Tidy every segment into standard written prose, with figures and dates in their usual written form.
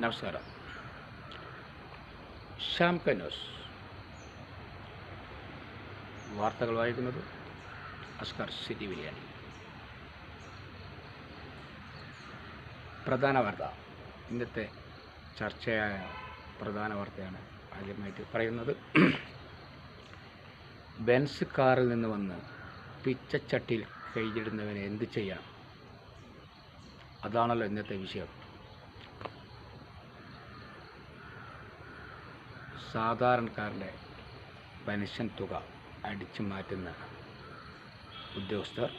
നമസ്കാരം. ഷ്യാം കന്നൂസ്. വാർത്തകൾ വായിക്കുന്നത് അസ്കർ സിറ്റി ബിരിയാണി. പ്രധാന വാർത്ത, ഇന്നത്തെ ചർച്ചയായ പ്രധാന വാർത്തയാണ് ആദ്യമായിട്ട് പറയുന്നത്. ബെൻസ് കാറിൽ നിന്ന് വന്ന് പിച്ചച്ചട്ടിയിൽ കൈയിടുന്നവനെ എന്ത് ചെയ്യണം? അതാണല്ലോ ഇന്നത്തെ വിഷയം. സാധാരണക്കാരൻ്റെ പെൻഷൻ തുക അടിച്ചു മാറ്റുന്ന ഉദ്യോഗസ്ഥർ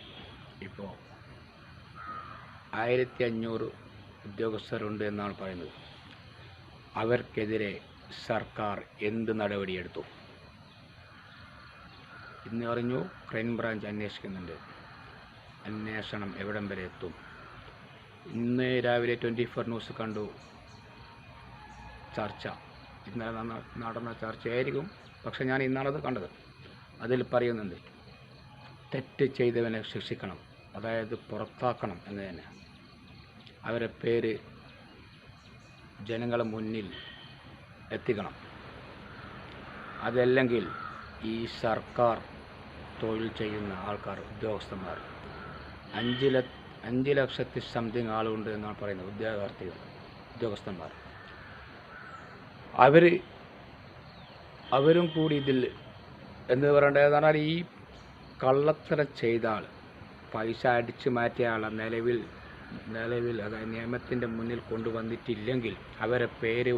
ഇപ്പോൾ 1500 ഉദ്യോഗസ്ഥരുണ്ട് എന്നാണ് പറയുന്നത്. അവർക്കെതിരെ സർക്കാർ എന്ത് നടപടിയെടുത്തു? ഇന്ന് അറിഞ്ഞു, ക്രൈം ബ്രാഞ്ച് അന്വേഷിക്കുന്നുണ്ട്. അന്വേഷണം എവിടം വരെ എത്തും? ഇന്ന് രാവിലെ 24 ന്യൂസ് കണ്ടു. ചർച്ച ഇന്നലെ നടന്ന ചർച്ചയായിരിക്കും, പക്ഷെ ഞാൻ ഇന്നാണത് കണ്ടത്. അതിൽ പറയുന്നുണ്ട്, തെറ്റ് ചെയ്തവനെ ശിക്ഷിക്കണം, അതായത് പുറത്താക്കണം എന്ന് തന്നെ. അവരെ പേര് ജനങ്ങളെ മുന്നിൽ എത്തിക്കണം. അതല്ലെങ്കിൽ ഈ സർക്കാർ തൊഴിൽ ചെയ്യുന്ന ആൾക്കാർ, ഉദ്യോഗസ്ഥന്മാർ 5 ലക്ഷത്തി സംതിങ് ആളുണ്ട് എന്നാണ് പറയുന്നത്. ഉദ്യോഗസ്ഥന്മാർ അവരും കൂടി ഇതിൽ എന്ന് പറയേണ്ടത് പറഞ്ഞാൽ, ഈ കള്ളത്തരം ചെയ്ത ആൾ, പൈസ അടിച്ചു മാറ്റിയ ആളെ നിലവിൽ അതായത് നിയമത്തിൻ്റെ മുന്നിൽ കൊണ്ടുവന്നിട്ടില്ലെങ്കിൽ, അവരെ പേര്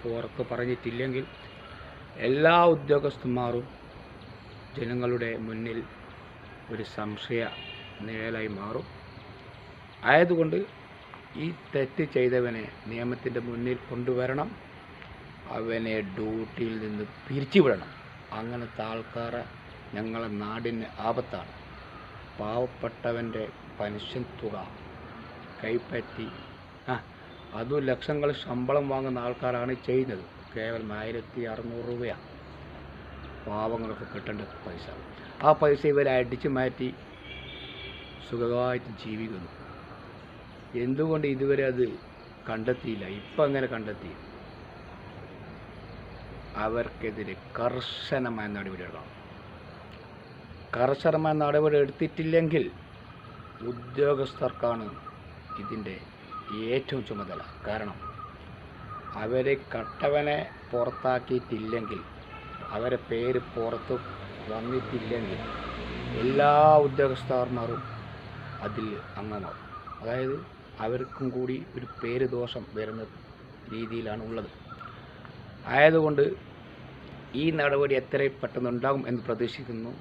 പുറത്ത് പറഞ്ഞിട്ടില്ലെങ്കിൽ, എല്ലാ ഉദ്യോഗസ്ഥന്മാരും ജനങ്ങളുടെ മുന്നിൽ ഒരു സംശയ നിഴലായി മാറും. ആയതുകൊണ്ട് ഈ തെറ്റ് ചെയ്തവനെ നിയമത്തിൻ്റെ മുന്നിൽ കൊണ്ടുവരണം, അവനെ ഡ്യൂട്ടിയിൽ നിന്ന് പിരിച്ചുവിടണം. അങ്ങനത്തെ ആൾക്കാരെ ഞങ്ങളെ നാടിന് ആപത്താണ്. പാവപ്പെട്ടവൻ്റെ പെൻഷൻ തുക കൈപ്പറ്റി അതും ലക്ഷങ്ങൾ ശമ്പളം വാങ്ങുന്ന ആൾക്കാരാണ് ചെയ്യുന്നത്. കേവലം 1600 രൂപയാണ് പാവങ്ങൾക്ക് കിട്ടേണ്ട പൈസ. ആ പൈസ ഇവരെ അടിച്ചു മാറ്റി സുഖമായിട്ട് ജീവിക്കുന്നു. എന്തുകൊണ്ട് ഇതുവരെ അത് കണ്ടെത്തിയില്ല? ഇപ്പം അങ്ങനെ കണ്ടെത്തി. അവർക്കെതിരെ കർശനമായ നടപടിയെടുക്കണം. കർശനമായ നടപടി എടുത്തിട്ടില്ലെങ്കിൽ ഉദ്യോഗസ്ഥർക്കാണ് ഇതിൻ്റെ ഏറ്റവും ചുമതല. കാരണം അവരെ കട്ടവനെ പുറത്താക്കിയിട്ടില്ലെങ്കിൽ, അവരെ പേര് പുറത്ത് വന്നിട്ടില്ലെങ്കിൽ, എല്ലാ ഉദ്യോഗസ്ഥന്മാരും അതിൽ അംഗമാവും. അതായത് അവർക്കും കൂടി ഒരു പേര് ദോഷം വരുന്ന രീതിയിലാണ് ഉള്ളത്. ആയതുകൊണ്ട് ഈ നടപടി എത്രയും പെട്ടെന്ന് ഉണ്ടാകും എന്ന് പ്രതീക്ഷിക്കുന്നു.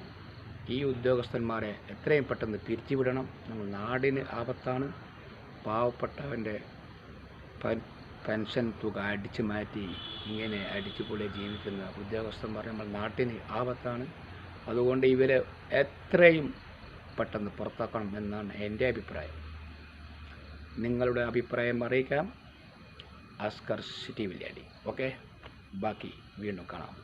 ഈ ഉദ്യോഗസ്ഥന്മാരെ എത്രയും പെട്ടെന്ന് പിരിച്ചുവിടണം. നമ്മൾ നാടിന് ആപത്താണ്. പാവപ്പെട്ടവൻ്റെ പെൻഷൻ തുക അടിച്ചു മാറ്റി ഇങ്ങനെ അടിച്ചുപൊളി ജീവിക്കുന്ന ഉദ്യോഗസ്ഥന്മാർ നമ്മൾ നാട്ടിന് ആപത്താണ്. അതുകൊണ്ട് ഇവരെ എത്രയും പെട്ടെന്ന് പുറത്താക്കണം എന്നാണ് എൻ്റെ അഭിപ്രായം. നിങ്ങളുടെ അഭിപ്രായം അറിയിക്കാം. അസ്കർ സിറ്റി ബിരിയാണി. ഓക്കെ, ബാക്കി വീണ്ടും കാണാം.